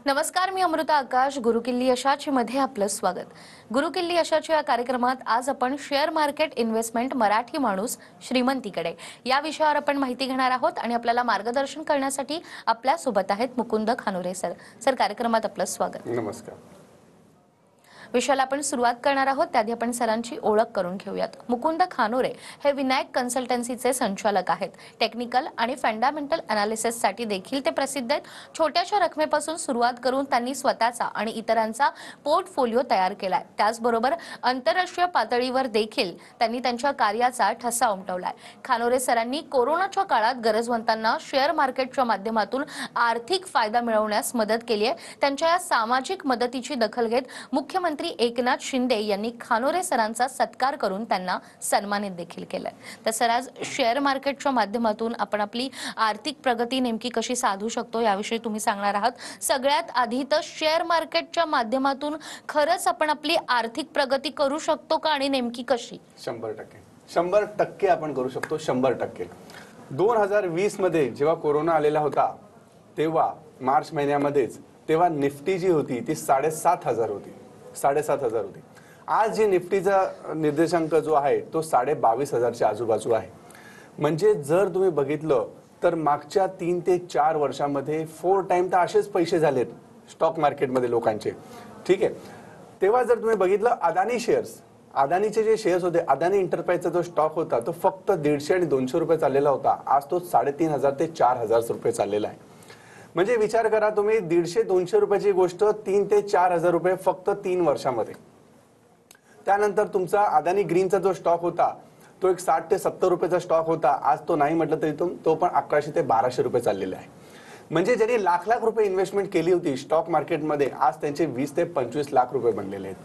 नमस्कार, मी अमृता आकाश. गुरुकिल्ली यशाची मध्ये आपलं स्वागत. गुरुकिल्ली यशाच्या या कार्यक्रमात आज आपण शेअर मार्केट इन्व्हेस्टमेंट मराठी माणूस श्रीमंतीकडे या विषयावर आपण माहिती घेणार आहोत आणि आपल्याला मार्गदर्शन करण्यासाठी आपल्या सोबत आहेत मुकुंद खानोरे सर. सर, कार्यक्रमात आपलं स्वागत. नमस्कार. विषयाला आपण सुरुवात करणार आहोत त्याआधी आपण सरांची ओळख करून घेऊयात. मुकुंद खानोरे हे विनायक कन्सल्टन्सीचे संचालक आहेत. टेक्निकल आणि फंडामेंटल अनालिसिससाठी देखील ते प्रसिद्ध आहेत. छोट्याशा रकमेपासून सुरुवात करून त्यांनी स्वतःचा आणि इतरांचा पोर्टफोलिओ तयार केलाय. त्याचबरोबर आंतरराष्ट्रीय पातळीवर देखील त्यांनी त्यांच्या कार्याचा ठसा उमटवलाय. खानोरे सरांनी कोरोनाच्या काळात गरजवंतांना शेअर मार्केटच्या माध्यमातून आर्थिक फायदा मिळवण्यास मदत केली आहे. त्यांच्या या सामाजिक मदतीची दखल घेत मुख्यमंत्री एकनाथ शिंदे यांनी खानोरे सरांचा सत्कार करून त्यांना सन्मानित देखील केलंय. तर सर, आज शेअर मार्केटच्या माध्यमातून आपण आपली आर्थिक प्रगती नेमकी कशी साधू शकतो याविषयी तुम्ही सांगणार आहात. सगळ्यात आधी तर शेअर मार्केटच्या माध्यमातून खरंच आपण आपली आर्थिक प्रगती करू शकतो का आणि नेमकी कशी? 100% आपण करू शकतो. 100%. 2020 मध्ये जेव्हा कोरोना आलेला होता तेव्हा मार्च महिन्यामध्येच तेव्हा निफ्टी जी होती ती 7,500 होती. 7,500 होती. आज जी निफ्टीचा निर्देशांक जो आहे तो 22,500च्या आजूबाजू आहे. म्हणजे जर तुम्ही बघितलं तर मागच्या 3 ते 4 वर्षांमध्ये 4 टाइम तर असेच पैसे झालेत स्टॉक मार्केटमध्ये लोकांचे. ठीक आहे. तेव्हा जर तुम्ही बघितलं अदानीचे जे शेअर्स होते, अदानी एंटरप्राइजचा जो स्टॉक होता तो फक्त 150 आणि 200 रुपये चाललेला होता. आज तो 3,500 ते 4,000 रुपये चाललेला आहे. म्हणजे विचार करा तुम्ही, 150-200 रुपयाची गोष्ट 3 ते 4,000 रुपये फक्त 3 वर्षामध्ये. त्यानंतर तुमचा अदानी ग्रीनचा जो स्टॉक होता तो एक 60 ते 70 रुपयाचा स्टॉक होता. आज तो नाही म्हटलं तरी तो पण 1100 ते 1200 रुपये चाललेला आहे. म्हणजे ज्यांनी लाख रुपये इन्व्हेस्टमेंट केली होती स्टॉक मार्केटमध्ये, आज त्यांचे 20 ते 25 लाख रुपये बनलेले आहेत.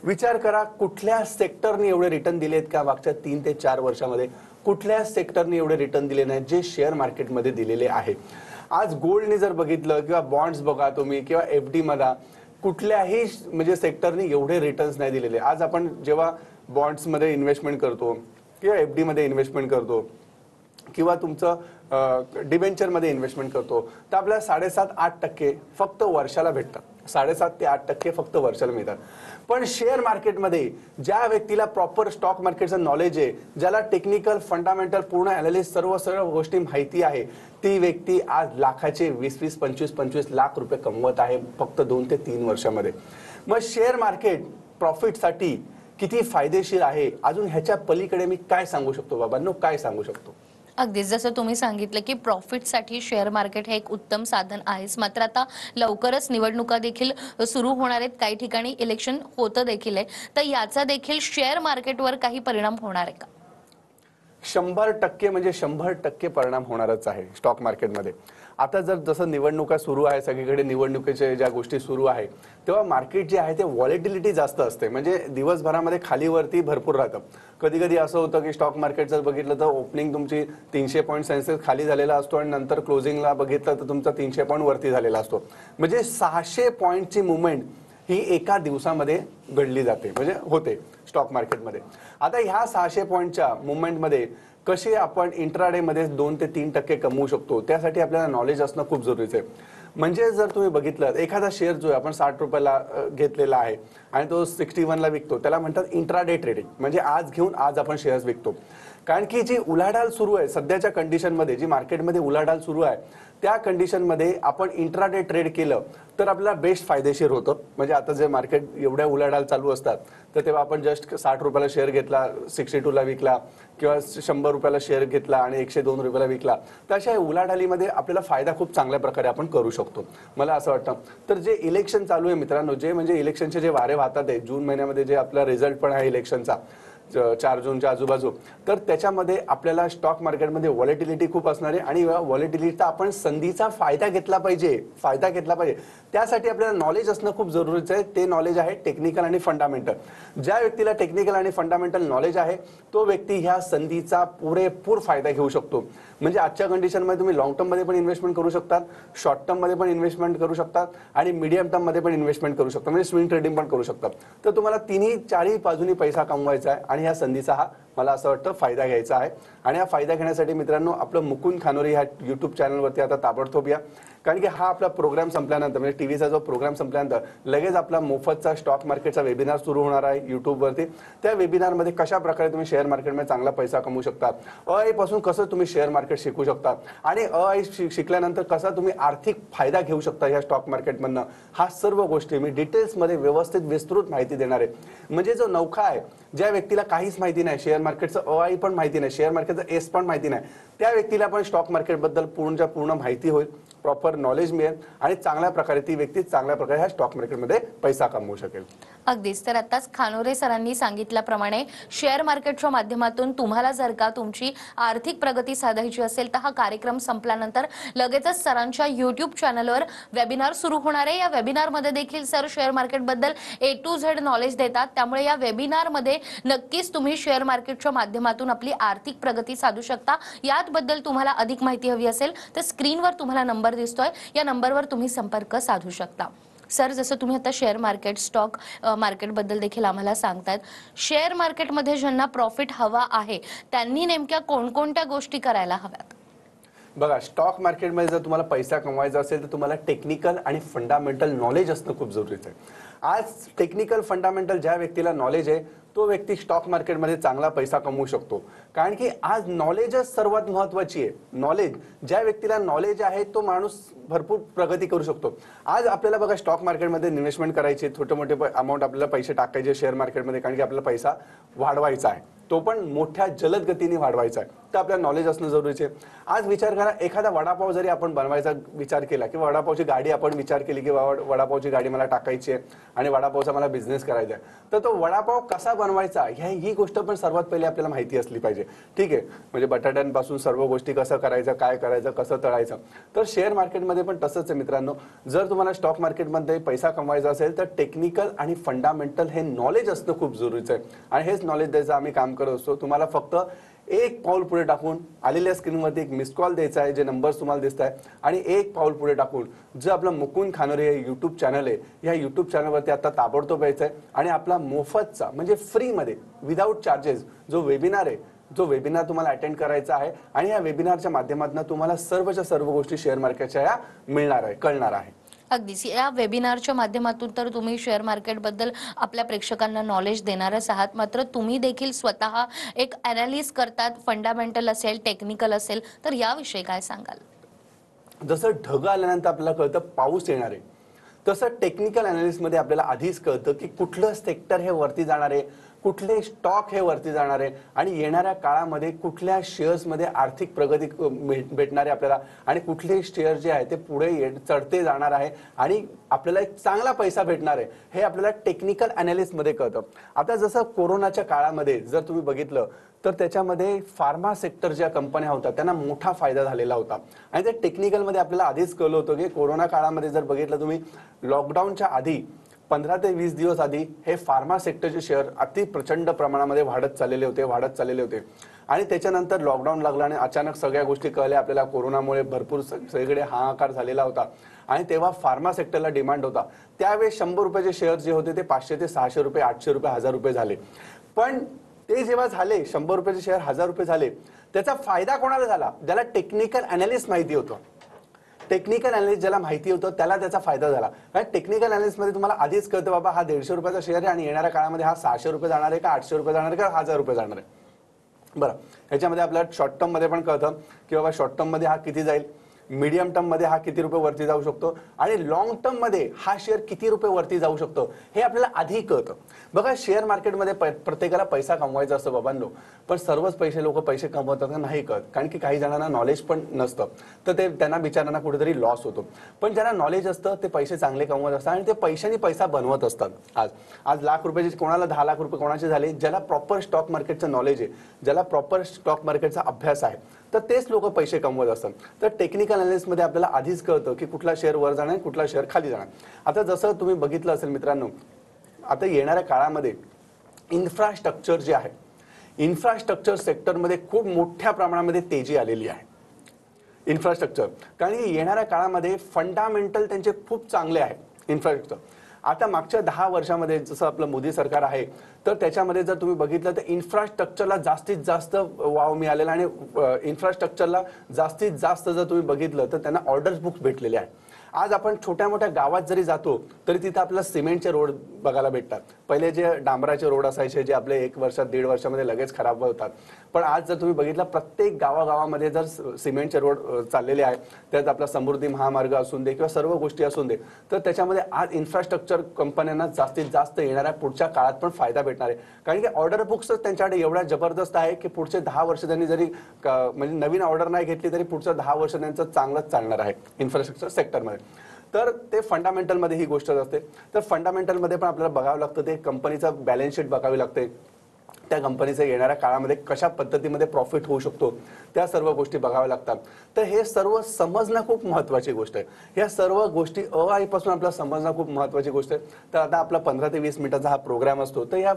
विचार करा कुठल्या सेक्टरने एवढे रिटर्न दिलेत का मागच्या 3 ते 4 वर्षामध्ये? कुठल्या सेक्टरने एवढे रिटर्न दिले नाहीत जे शेअर मार्केटमध्ये दिलेले आहे. आज गोल्डने जर बघितलं किंवा बॉन्ड्स बघा तुम्ही किंवा FD मध्ये कुठल्याही म्हणजे सेक्टरने एवढे रिटर्न्स नाही दिलेले. आज आपण जेव्हा बॉन्ड्समध्ये इन्व्हेस्टमेंट करतो किंवा FD मध्ये इन्व्हेस्टमेंट करतो किंवा तुमचं डिबेंचरमध्ये इन्व्हेस्टमेंट करतो तर आपल्याला 7.5-8% फक्त वर्षाला भेटतात. 7.5 ते 8% फक्त वर्षाला मिळतात. पण शेअर मार्केटमध्ये ज्या व्यक्तीला प्रॉपर स्टॉक मार्केटचं नॉलेज आहे, ज्याला टेक्निकल फंडामेंटल पूर्ण अनालिसिस सर्व गोष्टी माहिती आहे, ती व्यक्ती आज लाखाचे 20-20, 25-25 लाख रुपये कमवत आहे फक्त 2 ते 3 वर्षामध्ये. मग शेअर मार्केट प्रॉफिटसाठी किती फायदेशीर आहे, अजून ह्याच्या पलीकडे मी काय सांगू शकतो बाबांनो, काय सांगू शकतो? अगदीच जसं तुम्ही सांगितलं की प्रॉफिटसाठी शेअर मार्केट हे एक उत्तम साधन आहेच. मात्र आता लवकरच निवडणुका देखील सुरू होणार आहेत, काही ठिकाणी इलेक्शन होतं देखील आहे. तर याचा देखील शेअर मार्केटवर काही परिणाम होणार आहे का? 100% म्हणजे 100% परिणाम होणारच आहे स्टॉक मार्केटमध्ये. आता जसं निवडणुका सुरू आहे, सगळीकडे निवडणुकीच्या ज्या गोष्टी सुरू आहे, तेव्हा मार्केट जे आहे ते व्हॉलेटिलिटी जास्त असते. म्हणजे दिवसभरामध्ये खालीवरती भरपूर राहतं. कधी कधी असं होतं की स्टॉक मार्केट जर बघितलं तर ओपनिंग तुमची 300 पॉईंट सेन्सेक्स खाली झालेला असतो आणि नंतर क्लोजिंगला बघितलं तर तुमचा 300 पॉईंट वरती झालेला असतो. म्हणजे 600 पॉईंटची मुवमेंट ही एका दिवसामध्ये घडली जाते, म्हणजे होते स्टॉक मार्केटमध्ये. आता ह्या 600 पॉईंटच्या मुवमेंटमध्ये कसे आपण इंट्राडे मध्ये 2 ते 3% कमवू शकतो, त्यासाठी आपल्याला नॉलेज असणं खूप जरुरीचं आहे. म्हणजे जर तुम्ही बघितलं एखादा शेअर जो आहे आपण 60 रुपयाला घेतलेला आहे आणि तो 61 ला विकतो, त्याला म्हणतात इंट्राडे ट्रेडिंग. म्हणजे आज घेऊन आज आपण शेअर्स विकतो. कारण की जी उलाढाल सुरू आहे सध्याच्या कंडिशनमध्ये, जी मार्केटमध्ये उलाढाल सुरू आहे त्या कंडिशनमध्ये आपण इंट्राडे ट्रेड केलं तर आपल्याला बेस्ट फायदेशीर होतं. म्हणजे आता जे मार्केट एवढ्या उलाढाल चालू असतात तर तेव्हा आपण जस्ट 60 रुपयाला शेअर घेतला, 62 ला विकला किंवा 100 रुपयाला शेअर घेतला आणि 102 रुपयाला विकला, तर अशा उलाढालीमध्ये आपल्याला फायदा खूप चांगल्या प्रकारे आपण करू शकतो, मला असं वाटतं. तर जे इलेक्शन चालू आहे मित्रांनो, जे म्हणजे इलेक्शनचे जे वारे वाहतात आहे, जून महिन्यामध्ये जे आपला रिझल्ट पण आहे इलेक्शनचा 4 जूनच्या आजूबाजू, तर त्याच्यामध्ये आपल्याला स्टॉक मार्केटमध्ये व्हॉलेटिलिटी खूप असणार आहे आणि व्हॉलेटिलिटीचा आपण संधीचा फायदा घेतला पाहिजे. त्यासाठी आपल्याला नॉलेज असणं खूप जरुरीचं आहे. ते नॉलेज आहे टेक्निकल आणि फंडामेंटल. ज्या व्यक्तीला टेक्निकल आणि फंडामेंटल नॉलेज आहे तो व्यक्ती ह्या संधीचा पुरेपूर फायदा घेऊ शकतो. म्हणजे आजच्या कंडिशनमध्ये तुम्ही लॉंग टर्म मध्ये पण इन्व्हेस्टमेंट करू शकतात, शॉर्ट टर्म मध्ये पण इन्व्हेस्टमेंट करू शकतात आणि मीडियम टर्म मध्ये पण इन्व्हेस्टमेंट करू शकता, म्हणजे स्विंग ट्रेडिंग पण करू शकतात. तर तुम्हाला 3ही 4ही बाजूनी पैसा कमवायचा आहे आणि ह्या संधीचा हा मला असं वाटतं फायदा घ्यायचा आहे. आणि हा फायदा घेण्यासाठी मित्रांनो आपलं मुकुंद खानोरे ह्या यूट्यूब चॅनलवरती आता ताबडतोब या, कारण की हा आपला प्रोग्राम संपल्यानंतर म्हणजे टीव्हीचा जो प्रोग्राम संपल्यानंतर लगेच आपला मोफतचा स्टॉक मार्केटचा वेबिनार सुरू होणार आहे यूट्यूबवरती. त्या वेबिनारमध्ये कशा प्रकारे तुम्ही शेअर मार्केटमध्ये चांगला पैसा कमवू शकता, पासून कसं तुम्ही शेअर मार्केट शिकू शकता आणि शिकल्यानंतर कसा तुम्ही आर्थिक फायदा घेऊ शकता या स्टॉक मार्केटमधनं, हा सर्व गोष्टी मी डिटेल्समध्ये व्यवस्थित विस्तृत माहिती देणार आहे. म्हणजे जो नौका आहे, ज्या व्यक्तीला काहीच माहिती नाही, शेअर मार्केटचं पण माहिती नाही, शेअर मार्केटचं एस पण माहिती नाही, त्या व्यक्तीला पण स्टॉक मार्केटबद्दल पूर्ण माहिती होईल, प्रॉपर नॉलेज मिळेल आणि चांगल्या प्रकारे ती व्यक्ती चांगल्या प्रकारे ह्या स्टॉक मार्केटमध्ये पैसा कमवू शकेल. अगदीच. तर आताच खानोरे सरांनी सांगितल्याप्रमाणे शेअर मार्केटच्या माध्यमातून तुम्हाला जर का तुमची आर्थिक प्रगती साधायची असेल तर हा कार्यक्रम संपल्यानंतर लगेचच सरांच्या यूट्यूब चॅनलवर वेबिनार सुरू होणार आहे. या वेबिनारमध्ये देखील सर शेअर मार्केटबद्दल A to Z नॉलेज देतात. त्यामुळे या वेबिनारमध्ये नक्कीच तुम्ही शेअर मार्केटच्या माध्यमातून आपली आर्थिक प्रगती साधू शकता. याबद्दल तुम्हाला अधिक माहिती हवी असेल तर स्क्रीनवर तुम्हाला नंबर दिसतोय, या नंबरवर तुम्ही संपर्क साधू शकता. सर, जसं तुम्ही आता शेअर मार्केट स्टॉक मार्केटबद्दल देखील आम्हाला सांगतायत, शेअर मार्केटमध्ये ज्यांना प्रॉफिट हवा आहे त्यांनी नेमक्या कोणकोणत्या गोष्टी करायला हव्यात? बघा, स्टॉक मार्केटमध्ये जर तुम्हाला पैसा कमवायचा असेल तर तुम्हाला टेक्निकल आणि फंडामेंटल नॉलेज असणं खूप जरुरीचं आहे. आज टेक्निकल फंडामेंटल ज्या व्यक्तीला नॉलेज आहे तो व्यक्ती स्टॉक मार्केटमध्ये चांगला पैसा कमवू शकतो, कारण की आज नॉलेजच सर्वात महत्त्वाची आहे. नॉलेज, ज्या व्यक्तीला नॉलेज आहे तो माणूस भरपूर प्रगती करू शकतो. आज आपल्याला बघा स्टॉक मार्केटमध्ये इन्व्हेस्टमेंट करायची, छोटे मोठे अमाऊंट आपल्याला पैसे टाकायचे शेअर मार्केटमध्ये, कारण की आपल्याला पैसा वाढवायचा आहे, तो पण मोठ्या जलद गतीने वाढवायचा आहे, तर आपल्याला नॉलेज असणं जरुरीचे आहे. आज विचार करा, एखादा वडापाव जरी आपण बनवायचा विचार केला किंवा वडापावची गाडी आपण विचार केली की वडापावची गाडी मला टाकायची आहे आणि वडापावचा मला बिझनेस करायचा आहे, तर तो वडापाव कसा बनवायचा ही गोष्ट पण सर्वात पहिले आपल्याला माहिती असली पाहिजे. ठीक आहे, म्हणजे बटाट्यांपासून सर्व गोष्टी कसं करायचं, काय करायचं, कसं तळायचं. तर शेअर मार्केटमध्ये पण तसंच आहे मित्रांनो. जर तुम्हाला स्टॉक मार्केटमध्ये पैसा कमवायचा असेल तर टेक्निकल आणि फंडामेंटल हे नॉलेज असणं खूप जरुरीचं आहे आणि हेच नॉलेज द्यायचं आम्ही काम करत असतो. तुम्हाला फक्त एक पाऊल पुढे टाकून आलेल्या स्क्रीनवरती एक मिस कॉल द्यायचा आहे, जे नंबर्स तुम्हाला दिसत आहे, आणि एक पाऊल पुढे टाकून जे आपलं मुकुंद खानोरे हे यूट्यूब चॅनल आहे, या यूट्यूब चॅनलवरती आता ताबडतोब यायचं आहे आणि आपला मोफतचा म्हणजे फ्रीमध्ये विदाऊट चार्जेस जो वेबिनार आहे, जो वेबिनार तुम्हाला अटेंड करायचा आहे आणि या वेबिनारच्या माध्यमातून तुम्हाला सर्वच्या सर्व गोष्टी शेअर मार्केटच्या या मिळणार आहे, कळणार आहे. अगदीच. या वेबिनारच्या माध्यमातून तर तुम्ही शेअर मार्केटबद्दल आपल्या प्रेक्षकांना नॉलेज देणारच आहात, मात्र तुम्ही देखील स्वतः एक अनालिसिस करतात, फंडामेंटल असेल, टेक्निकल असेल, तर याविषयी काय सांगाल? जसं ढग आल्यानंतर आपल्याला कळतं पाऊस येणार आहे, तसं टेक्निकल अनालिसिसमध्ये आपल्याला आधीच कळतं की कुठलं सेक्टर हे वरती जाणार आहे, कुठले स्टॉक हे वरती जाणार आहे आणि येणाऱ्या काळामध्ये कुठल्या शेअर्समध्ये आर्थिक प्रगती भेटणार आहे आपल्याला आणि कुठले शेअर जे आहे ते पुढे चढते जाणार आहे आणि आपल्याला एक चांगला पैसा भेटणार आहे, हे आपल्याला टेक्निकल अनालिसिसमध्ये कळतं. आता जसं कोरोनाच्या काळामध्ये जर तुम्ही बघितलं तर त्याच्यामध्ये फार्मा सेक्टर ज्या कंपन्या होत्या त्यांना मोठा फायदा झालेला होता आणि त्या टेक्निकलमध्ये आपल्याला आधीच कळलं होतं की कोरोना काळामध्ये जर बघितलं तुम्ही, लॉकडाऊनच्या आधी 15 ते 20 दिवस आधी हे फार्मा सेक्टरचे शेअर अति प्रचंड प्रमाणामध्ये वाढत चाललेले होते आणि त्याच्यानंतर लॉकडाऊन लागला आणि अचानक सगळ्या गोष्टी कळल्या आपल्याला. कोरोनामुळे भरपूर सगळीकडे हाहाकार झालेला होता आणि तेव्हा फार्मा सेक्टरला डिमांड होता. त्यावेळेस 100 रुपयाचे शेअर जे होते ते 500 ते 600 रुपये, 800 रुपये, 1000 रुपये झाले. पण ते जेव्हा झाले 100 रुपयाचे शेअर 1000 रुपये झाले, त्याचा फायदा कोणाला झाला? ज्याला टेक्निकल अनालिसिस माहिती होतं. टेक्निकल अनालिसिस ज्याला माहिती होतं त्याला त्याचा फायदा झाला. कारण टेक्निकल अनालिसिसमध्ये तुम्हाला आधीच कळतं बाबा हा 150 रुपयाचा शेअर आहे आणि येणाऱ्या काळामध्ये हा 600 रुपये जाणार आहे का 800 रुपये जाणार आहे का 1000 रुपये जाणार आहे. बरं, ह्याच्यामध्ये आपल्याला शॉर्ट टर्म मध्ये पण कळतं की बाबा शॉर्ट टर्म मध्ये हा किती जाईल, मीडियम टर्म मध्ये हा किती रुपये वरती जाऊ शकतो आणि लॉंग टर्म मध्ये हा शेअर किती रुपये वरती जाऊ शकतो हे आपल्याला आधी कळतं. बघा, शेअर मार्केटमध्ये प्रत्येकाला पैसा कमवायचा असतो बाबांनो, पण सर्वच पैसे कमवतात का नाही कळत, कारण की काही जणांना नॉलेज पण नसतं, तर ते त्यांना बिचारांना कुठेतरी लॉस होतो. पण ज्यांना नॉलेज असतं ते पैसे चांगले कमवत असतात आणि ते पैशांनी पैसा बनवत असतात. आज लाख रुपयाचे कोणाला 10 लाख रुपये कोणाचे झाले, ज्याला प्रॉपर स्टॉक मार्केटचं नॉलेज आहे, ज्याला प्रॉपर स्टॉक मार्केटचा अभ्यास आहे, तर तेच लोक पैसे कमवत असतात. तर टेक्निकल अनालिसिसमध्ये आपल्याला आधीच कळतं की कुठला शेअर वर जाणार, कुठला शेअर खाली जाणार. आता जसं तुम्ही बघितलं असेल मित्रांनो, आता येणाऱ्या काळामध्ये इन्फ्रास्ट्रक्चर जे आहे, इन्फ्रास्ट्रक्चर सेक्टरमध्ये खूप मोठ्या प्रमाणामध्ये तेजी आलेली आहे. इन्फ्रास्ट्रक्चर, कारण की येणाऱ्या काळामध्ये फंडामेंटल त्यांचे खूप चांगले आहे इन्फ्रास्ट्रक्चर. आता मागच्या 10 वर्षामध्ये जसं आपलं मोदी सरकार आहे, तर त्याच्यामध्ये जर तुम्ही बघितलं तर इन्फ्रास्ट्रक्चरला जास्तीत जास्त वाव मिळालेला आणि इन्फ्रास्ट्रक्चरला जास्तीत जास्त जर तुम्ही बघितलं तर त्यांना ऑर्डर्स बुक्स भेटलेले आहेत. आज आपण छोट्या मोठ्या गावात जरी जातो तरी तिथे आपल्याला सिमेंटचे रोड बघायला भेटतात. पहिले जे डांबराचे रोड असायचे जे आपले 1 वर्षात 1.5 वर्षामध्ये लगेच खराब होतात, पण आज जर तुम्ही बघितलं प्रत्येक गावागावामध्ये जर सिमेंटचे रोड चाललेले आहेत, त्यात आपला समृद्धी महामार्ग असून दे किंवा सर्व गोष्टी असून दे, तर त्याच्यामध्ये आज इन्फ्रास्ट्रक्चर कंपन्यांना जास्तीत जास्त येणाऱ्या पुढच्या काळात पण फायदा भेटणार आहे. कारण की ऑर्डर बुक्सच त्यांच्याकडे एवढ्या जबरदस्त आहे की पुढचे 10 वर्ष त्यांनी जरी म्हणजे नवीन ऑर्डर नाही घेतली तरी पुढचं 10 वर्ष त्यांचं चांगलंच चालणार आहे इन्फ्रास्ट्रक्चर सेक्टरमध्ये. तर ते फंडामेंटलमध्ये ही गोष्ट असते. तर फंडामेंटलमध्ये पण आपल्याला बघावं लागतं, ते कंपनीचं बॅलन्स शीट बघावी लागते, त्या कंपनीचं येणाऱ्या काळामध्ये कशा पद्धतीमध्ये प्रॉफिट होऊ शकतो त्या सर्व गोष्टी बघाव्या लागतात. तर हे सर्व समजणं खूप महत्त्वाची गोष्ट आहे. या सर्व गोष्टी आईपासून आपल्याला समजणं खूप महत्त्वाची गोष्ट आहे. तर आता आपला 15 ते 20 मिनिटाचा हा प्रोग्राम असतो, तर या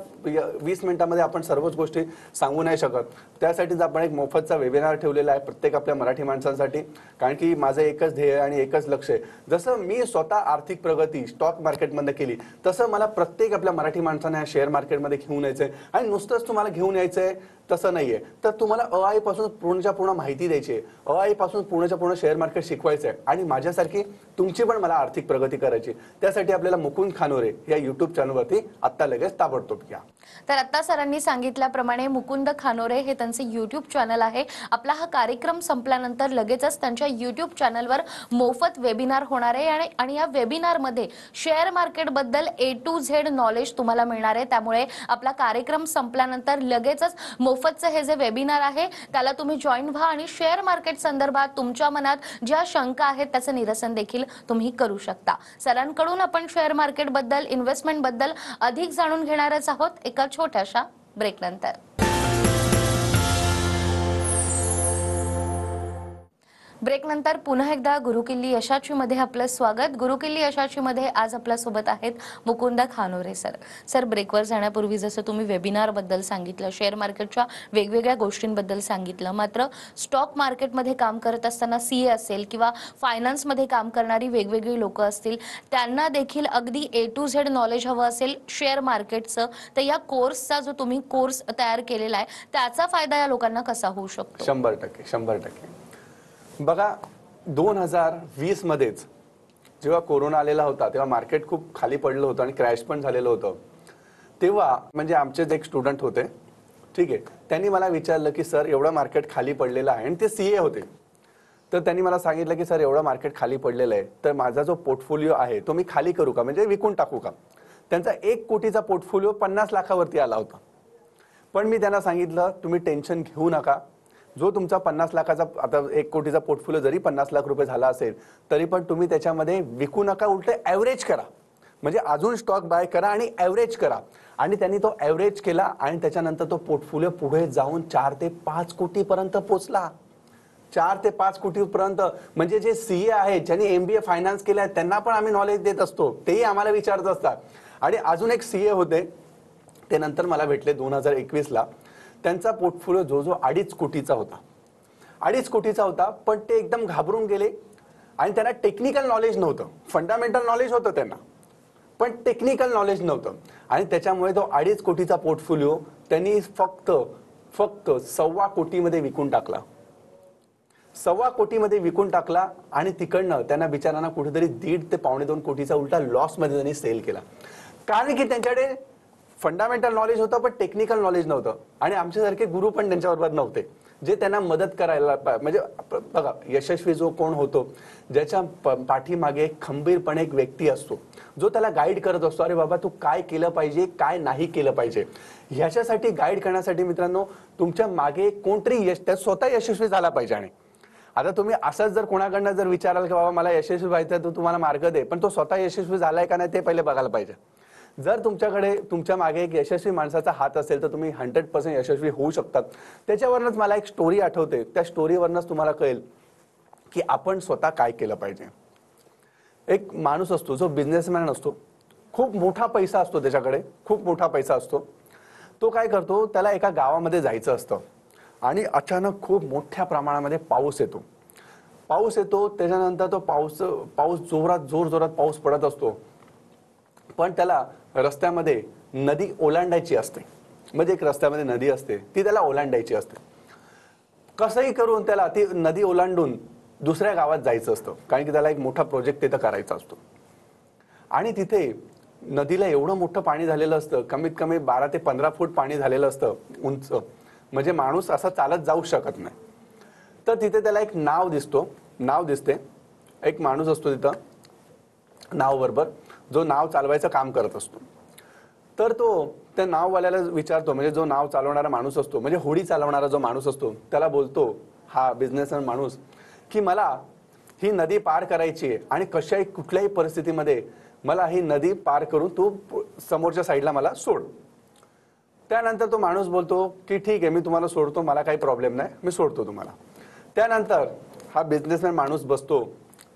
20 मिनिटामध्ये आपण सर्वच गोष्टी सांगू नाही शकत. त्यासाठीच आपण एक मोफतचा वेबिनार ठेवलेला आहे प्रत्येक आपल्या मराठी माणसांसाठी. कारण की माझं एकच ध्येय आणि एकच लक्ष आहे, जसं मी स्वतः आर्थिक प्रगती स्टॉक मार्केटमध्ये केली तसं मला प्रत्येक आपल्या मराठी माणसांना शेअर मार्केटमध्ये घेऊन यायचं आहे. आणि नुसतंच तुम्हाला घेऊन यायचंय तसं नाहीये, तर तुम्हाला पासून पूर्णच्या पूर्ण माहिती द्यायची आहे, पासून पूर्णच्या पूर्ण शेअर मार्केट शिकवायचं आहे आणि माझ्यासारखी तुमची पण मला आर्थिक प्रगती करायची. त्यासाठी आपल्याला मुकुंद खानोरे या युट्यूब चॅनलवरती आत्ता लगेच ताबडतोब घ्या. तर आता सरांनी सांगितल्याप्रमाणे मुकुंद खानोरे हे त्यांचे यूट्यूब चॅनल आहे. आपला हा कार्यक्रम संपल्यानंतर लगेचच त्यांच्या यूट्यूब चॅनलवर मोफत वेबिनार होणार आहे आणि या वेबिनारमध्ये शेअर मार्केटबद्दल A to Z नॉलेज तुम्हाला मिळणार आहे. त्यामुळे आपला कार्यक्रम संपल्यानंतर लगेचच मोफतचं हे जे वेबिनार आहे त्याला तुम्ही जॉईन व्हा आणि शेअर मार्केट संदर्भात तुमच्या मनात ज्या शंका आहेत त्याचं निरसन देखील तुम्ही करू शकता. सरांकडून आपण शेअर मार्केट बद्दल, इन्व्हेस्टमेंट बद्दल अधिक जाणून घेणारच आहोत एका छोट्याशा ब्रेक नंतर. ब्रेक नंतर पुन्हा एकदा गुरुकिल्ली यशाची मध्ये आपलं स्वागत. गुरुकिल्ली यशाची मध्ये आज आपल्या सोबत आहेत मुकुंद खानोरे सर. सर, ब्रेकवर जाण्यापूर्वी जसं तुम्ही वेबिनार बद्दल सांगितलं, शेअर मार्केटच्या वेगवेगळ्या गोष्टींबद्दल सांगितलं, मात्र स्टॉक मार्केटमध्ये काम करत असताना CA असेल किंवा फायनान्समध्ये काम करणारी वेगवेगळी लोक असतील, त्यांना देखील अगदी A to Z नॉलेज हवं असेल शेअर मार्केटचं, तर या कोर्सचा जो तुम्ही कोर्स तयार केलेला आहे त्याचा फायदा या लोकांना कसा होऊ शकतो? 100%. बघा, 2020 मध्येच जेव्हा कोरोना आलेला होता तेव्हा मार्केट खूप खाली पडलं होतं आणि क्रॅश पण झालेलं होतं. तेव्हा म्हणजे आमचेच एक स्टुडंट होते, ठीक आहे, त्यांनी मला विचारलं की सर एवढं मार्केट खाली पडलेलं आहे, आणि ते CA होते. तर त्यांनी मला सांगितलं की सर एवढं मार्केट खाली पडलेलं आहे, तर माझा जो पोर्टफोलिओ आहे तो मी खाली करू का, म्हणजे विकून टाकू का. त्यांचा 1 कोटीचा पोर्टफोलिओ 50 लाखावरती आला होता. पण मी त्यांना सांगितलं तुम्ही टेन्शन घेऊ नका, जो तुमचा 50 लाखाचा आता 1 कोटीचा पोर्टफोलिओ जरी 50 लाख रुपये झाला असेल तरी पण तुम्ही त्याच्यामध्ये विकू नका, उलट ॲव्हरेज करा, म्हणजे अजून स्टॉक बाय करा आणि ॲव्हरेज करा. आणि त्यांनी तो ॲव्हरेज केला आणि त्याच्यानंतर तो पोर्टफोलिओ पुढे जाऊन 4 ते 5 कोटीपर्यंत पोहोचला. 4 ते 5 कोटीपर्यंत. म्हणजे जे CA आहेत, ज्यांनी MBA फायनान्स केलं आहे, त्यांना पण आम्ही नॉलेज देत असतो, तेही आम्हाला विचारत असतात. आणि अजून एक CA होते, ते नंतर मला भेटले 2021ला. त्यांचा पोर्टफोलिओ जो 2.5 कोटीचा होता, 2.5 कोटीचा होता, पण ते एकदम घाबरून गेले आणि त्यांना टेक्निकल नॉलेज नव्हतं. फंडामेंटल नॉलेज होतं त्यांना, पण टेक्निकल नॉलेज नव्हतं. आणि त्याच्यामुळे तो 2.5 कोटीचा पोर्टफोलिओ त्यांनी फक्त 1.25 कोटीमध्ये विकून टाकला. 1.25 कोटीमध्ये विकून टाकला आणि तिकडनं त्यांना बिचारांना कुठेतरी 1.5 ते 1.25 कोटीचा उलटा लॉसमध्ये त्यांनी सेल केला. कारण की त्यांच्याकडे फंडामेंटल नॉलेज होतं पण टेक्निकल नॉलेज नव्हतं. आणि आमच्यासारखे गुरु पण त्यांच्याबरोबर नव्हते जे त्यांना मदत करायला. म्हणजे बघा, यशस्वी जो कोण होतो, ज्याच्या पाठीमागे खंबीरपणे एक व्यक्ती असतो जो त्याला गाईड करत असतो, अरे बाबा तू काय केलं पाहिजे, काय नाही केलं पाहिजे. ह्याच्यासाठी गाईड करण्यासाठी मित्रांनो तुमच्या मागे कोणतरी स्वतः यशस्वी झाला पाहिजे. आणि आता तुम्ही असंच जर कोणाकडनं जर विचाराल की बाबा मला यशस्वी व्हायचं, तर तुम्हाला मार्ग दे, पण तो स्वतः यशस्वी झालाय का नाही ते पहिले बघायला पाहिजे. जर तुमच्याकडे तुमच्या मागे एक यशस्वी माणसाचा हात असेल तर तुम्ही 100% यशस्वी होऊ शकतात. त्याच्यावरच मला एक स्टोरी आठवते, त्या स्टोरीवरनच तुम्हाला कळेल की आपण स्वतः काय केलं पाहिजे. एक माणूस असतो जो बिझनेसमॅन असतो, खूप मोठा पैसा असतो त्याच्याकडे, खूप मोठा पैसा असतो. तो काय करतो, त्याला एका गावामध्ये जायचं असतं आणि अचानक खूप मोठ्या प्रमाणामध्ये पाऊस येतो. त्याच्यानंतर तो पाऊस जोरात पाऊस पडत असतो. पण त्याला रस्त्यामध्ये नदी ओलांडायची असते. म्हणजे एक रस्त्यामध्ये नदी असते, ती त्याला ओलांडायची असते. कसंही करून त्याला ती नदी ओलांडून दुसऱ्या गावात जायचं असतं, कारण की त्याला एक मोठा प्रोजेक्ट तिथं करायचा असतो. आणि तिथे नदीला एवढं मोठं पाणी झालेलं असतं, कमीत कमी 12 ते 15 फूट पाणी झालेलं असतं उंच, म्हणजे माणूस असा चालत जाऊ शकत नाही. तर तिथे त्याला एक नाव दिसते. एक माणूस असतो तिथं नाव बरोबर, जो नाव चालवायचं काम करत असतो. तर तो त्या नाववाल्याला विचारतो, म्हणजे जो नाव चालवणारा माणूस असतो, म्हणजे होडी चालवणारा जो माणूस असतो, त्याला बोलतो हा बिझनेसमॅन माणूस, की मला ही नदी पार करायची आहे आणि कुठल्याही परिस्थितीमध्ये मला ही नदी पार करून तू समोरच्या साईडला मला सोड. त्यानंतर तो माणूस बोलतो की ठीक आहे, मी तुम्हाला सोडतो, मला काही प्रॉब्लेम नाही, मी सोडतो तुम्हाला. त्यानंतर हा बिझनेसमॅन माणूस बसतो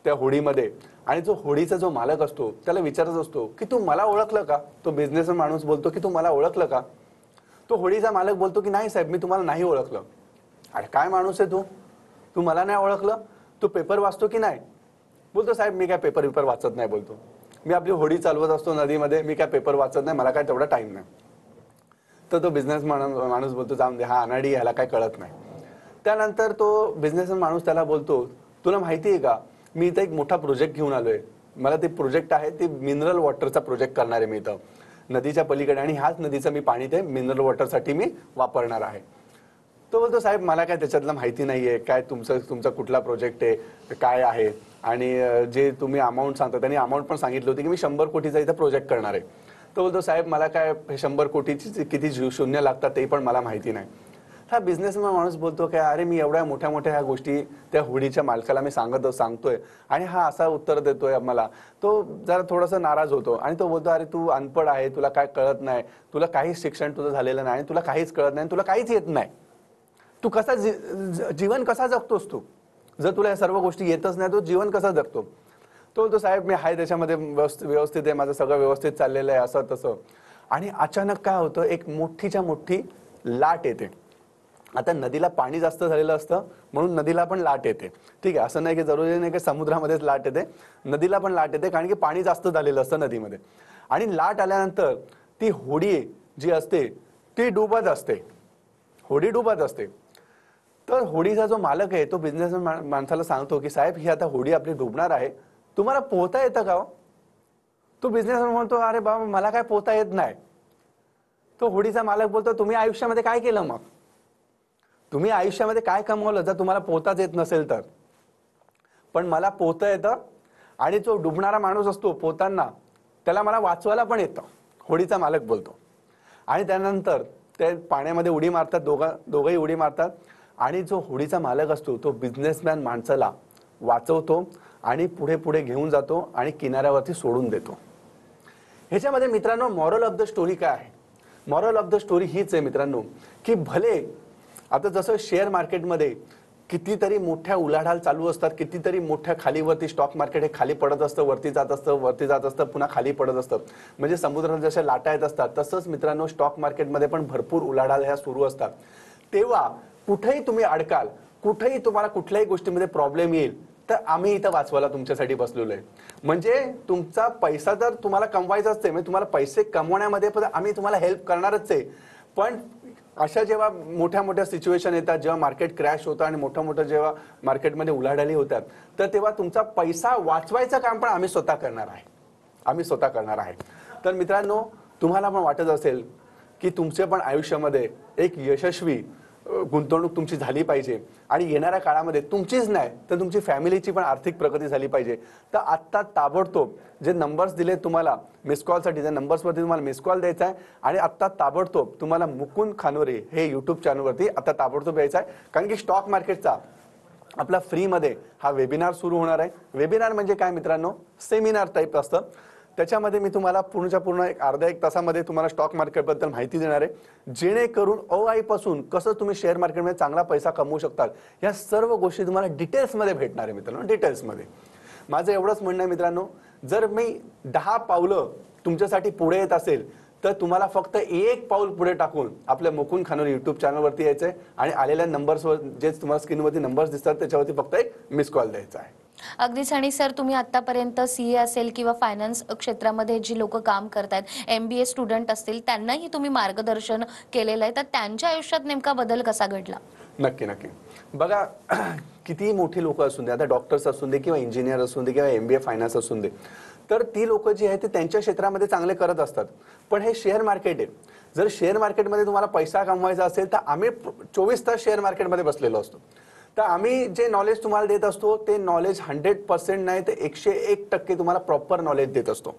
त्या होडीमध्ये आणि जो होडीचा जो मालक असतो त्याला विचारत असतो की तू मला ओळखलं का. तो बिझनेसमॅन माणूस बोलतो की तू मला ओळखलं का. तो होडीचा मालक बोलतो की नाही साहेब, मी तुम्हाला नाही ओळखलं. अरे काय माणूस आहे तू मला नाही ओळखलं, तू पेपर वाचतो की नाही. बोलतो साहेब मी काय पेपर वाचत नाही, बोलतो मी आपली होडी चालवत असतो नदीमध्ये, मी काय पेपर वाचत नाही, मला काय तेवढा टाइम नाही. तर तो बिझनेस माणूस बोलतो जाऊन दे, हा अनाडी, ह्याला काय कळत नाही. त्यानंतर तो बिझनेसमॅन माणूस त्याला बोलतो तुला माहिती आहे का, मी इथं एक मोठा प्रोजेक्ट घेऊन आलोय, मला ते प्रोजेक्ट आहे ते मिनरल वॉटरचा प्रोजेक्ट करणार आहे मी इथं नदीच्या पलीकडे, आणि ह्याच नदीचं मी पाणी ते मिनरल वॉटरसाठी मी वापरणार आहे. तो बोलतो साहेब मला काय त्याच्यातलं माहिती नाहीये, काय तुमचा कुठला प्रोजेक्ट आहे काय आहे, आणि जे तुम्ही अमाऊंट सांगता त्यांनी अमाऊंट पण सांगितली होती की मी 100 कोटीचा इथं प्रोजेक्ट करणार आहे. तो बोलतो साहेब मला काय 100 कोटीची किती शून्य लागतात ते पण मला माहिती नाही. हा बिझनेसमॅन माणूस बोलतो की अरे मी एवढ्या मोठ्या ह्या गोष्टी त्या होडीच्या मालकाला मी सांगतोय आणि हा असा उत्तर देतोय मला. तो जरा थोडासा नाराज होतो आणि तो बोलतो अरे तू अनपढ आहे, तुला काय कळत नाही, तुला काहीच शिक्षण तुझं झालेलं नाही, तुला काहीच कळत नाही, तुला काहीच येत नाही, तू कसा जीवन कसा जगतोस तू, जर तुला या सर्व गोष्टी येतच नाही तो जीवन कसा जगतो. तो बोलतो साहेब मी आहे त्याच्यामध्ये व्यवस्थित आहे, माझं सगळं व्यवस्थित चाललेलं आहे असं तसं. आणि अचानक काय होतं, एक मोठीच्या मोठी लाट येते. आता नदीला पाणी जास्त झालेलं असतं म्हणून नदीला पण लाट येते, ठीक आहे, असं नाही की जरुरी नाही की समुद्रामध्येच लाट येते, नदीला पण लाट येते कारण की पाणी जास्त झालेलं असतं नदीमध्ये. आणि लाट आल्यानंतर ती होडी जी असते ती डुबत असते, होडी डुबत असते. तर होडीचा जो मालक आहे तो बिझनेस माणसाला सांगतो की साहेब ही आता होडी आपली डुबणार आहे, तुम्हाला पोहता येतं का. तो बिझनेसमॅन म्हणतो अरे बाबा मला काय पोहता येत नाही. तो होडीचा मालक बोलतो तुम्ही आयुष्यामध्ये काय केलं, मग तुम्ही आयुष्यामध्ये काय कमवलं जर तुम्हाला पोहताच येत नसेल तर. पण मला पोहता येतं आणि जो डुबणारा माणूस असतो पोहताना त्याला मला वाचवायला पण येतं, होडीचा मालक बोलतो. आणि त्यानंतर ते पाण्यामध्ये उडी मारतात, दोघंही उडी मारतात आणि जो होडीचा मालक असतो तो बिझनेसमॅन माणसाला वाचवतो आणि पुढे पुढे घेऊन जातो आणि किनाऱ्यावरती सोडून देतो. ह्याच्यामध्ये मित्रांनो मॉरल ऑफ द स्टोरी काय आहे, मॉरल ऑफ द स्टोरी हीच आहे मित्रांनो की भले आता जसं शेअर मार्केटमध्ये कितीतरी मोठ्या उलाढाल चालू असतात, कितीतरी मोठ्या खालीवरती स्टॉक मार्केट हे खाली पडत असतं, वरती जात असतं, पुन्हा खाली पडत असतं, म्हणजे समुद्रात जशा लाटा येत असतात तसंच मित्रांनो स्टॉक मार्केटमध्ये पण भरपूर उलाढाल ह्या सुरू असतात. तेव्हा कुठेही तुम्ही अडकाल, कुठेही तुम्हाला कुठल्याही गोष्टीमध्ये प्रॉब्लेम येईल तर आम्ही इथं वाचवायला तुमच्यासाठी बसलेलो आहे. म्हणजे तुमचा पैसा जर तुम्हाला कमवायचाच आहे, म्हणजे तुम्हाला पैसे कमवण्यामध्ये पण आम्ही तुम्हाला हेल्प करणारच आहे. पण अशा जेव्हा मोठ्या सिच्युएशन येतात, जेव्हा मार्केट क्रॅश होतं आणि मोठं जेव्हा मार्केटमध्ये उलाढाली होतात तर तेव्हा तुमचा पैसा वाचवायचं काम पण आम्ही स्वतः करणार आहे. तर मित्रांनो तुम्हाला पण वाटत असेल की तुमचे पण आयुष्यामध्ये एक यशस्वी गुंतवणूक तुमची झाली पाहिजे आणि येणाऱ्या काळामध्ये तुमचीच नाही तर तुमची फॅमिलीची पण आर्थिक प्रगती झाली पाहिजे, तर आत्ता ताबडतोब जे नंबर्स दिले तुम्हाला मिस कॉलसाठी, त्या नंबर्सवरती तुम्हाला मिस कॉल द्यायचा आहे आणि आत्ता ताबडतोब तुम्हाला मुकुंद खानोरे हे यूट्यूब चॅनलवरती आता ताबडतोब यायचं आहे. कारण की स्टॉक मार्केटचा आपला फ्रीमध्ये हा वेबिनार सुरू होणार आहे. वेबिनार म्हणजे काय मित्रांनो, सेमिनार टाईप असतं. त्याच्यामध्ये मी तुम्हाला पूर्ण एक अर्धा एक तासामध्ये तुम्हाला स्टॉक मार्केटबद्दल माहिती देणार आहे, जेणेकरून पासून कसं तुम्ही शेअर मार्केटमध्ये चांगला पैसा कमवू शकतात या सर्व गोष्टी तुम्हाला डिटेल्समध्ये भेटणार आहे मित्रांनो, डिटेल्समध्ये. माझं एवढंच म्हणणं आहे मित्रांनो, जर मी 10 पावलं तुमच्यासाठी पुढे येत असेल तर तुम्हाला फक्त एक पाऊल पुढे टाकून आपल्या मुकुंद खानोरे यूट्यूब चॅनलवरती यायचं आहे आणि आलेल्या नंबर्सवर जे तुम्हाला स्क्रीनवरती नंबर्स दिसतात त्याच्यावरती फक्त एक मिस कॉल द्यायचा आहे. अगदीच. आणि सर, तुम्ही आतापर्यंत सीए असेल किंवा फायनान्स क्षेत्रामध्ये जी लोक काम करतायत, एमबीए स्टुडंट असतील, त्यांनाही तुम्ही मार्गदर्शन केलेलं आहे, तर त्यांच्या आयुष्यात नेमका बदल कसा घडला? नक्की नक्की. बघा, कितीही मोठी लोक असून दे, आता डॉक्टर्स असून दे किंवा इंजिनियर असून दे किंवा एमबीए फायनान्स असून दे, तर ती लोक जी आहेत ते त्यांच्या क्षेत्रामध्ये चांगले करत असतात. पण हे शेअर मार्केट आहे. जर शेअर मार्केटमध्ये तुम्हाला पैसा कमवायचा असेल तर आम्ही 24 तास शेअर मार्केटमध्ये बसलेलो असतो. तर आम्ही जे नॉलेज तुम्हाला देत असतो ते नॉलेज 100% नाही तर 101% तुम्हाला प्रॉपर नॉलेज देत असतो.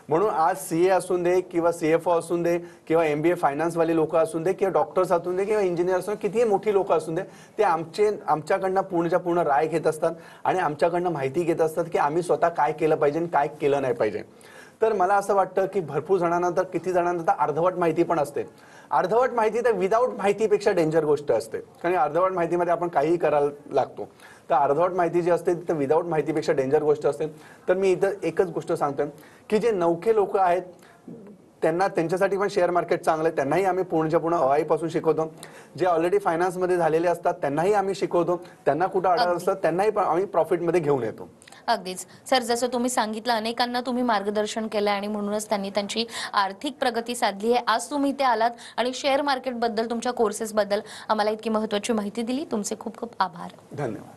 म्हणून आज सीए असून दे किंवा सीएफओ असून दे किंवा एमबीए फायनान्सवाले लोक असून दे किंवा डॉक्टर्स असून दे किंवा इंजिनियर असून दे, कितीही मोठी लोक असून दे, ते आमच्याकडनं पूर्णच्या पूर्ण राय घेत असतात आणि आमच्याकडनं माहिती घेत असतात की आम्ही स्वतः काय केलं पाहिजे आणि काय केलं नाही पाहिजे. तर मला असं वाटतं की भरपूर जणांना, तर किती जणांना तर अर्धवट माहिती पण असते. अर्धवट माहिती तर विदाऊट माहितीपेक्षा डेंजर गोष्ट असते, कारण अर्धवट माहितीमध्ये आपण काहीही करायला लागतो. तर अर्धवट माहिती जी असते तर विदाऊट माहितीपेक्षा डेंजर गोष्ट असते. तर मी इथं एकच गोष्ट सांगतोय की जे नवखे लोक आहेत त्यांच्यासाठी पण शेअर मार्केट चांगलं आहे. त्यांनाही आम्ही पूर्णच्या पूर्ण अवाईपासून शिकवतो. जे ऑलरेडी फायनान्समध्ये झालेले असतात त्यांनाही आम्ही शिकवतो. त्यांना कुठं अडत असतात त्यांनाही आम्ही प्रॉफिटमध्ये घेऊन येतो. अगदीच. सर, जसं तुम्ही सांगितलं, अनेकांना तुम्ही मार्गदर्शन केलं आणि म्हणूनच त्यांनी त्यांची आर्थिक प्रगती साधली आहे. आज तुम्ही इथे आलात आणि शेअर मार्केटबद्दल, तुमच्या कोर्सेसबद्दल आम्हाला इतकी महत्त्वाची माहिती दिली. तुमचे खूप खूप आभार. धन्यवाद.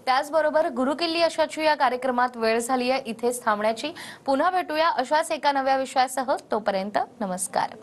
त्याचबरोबर गुरुकिल्ली अशाची या कार्यक्रमात वेळ झाली आहे इथेच थांबण्याची. पुन्हा भेटूया अशाच एका नव्या विषयासह. तोपर्यंत नमस्कार.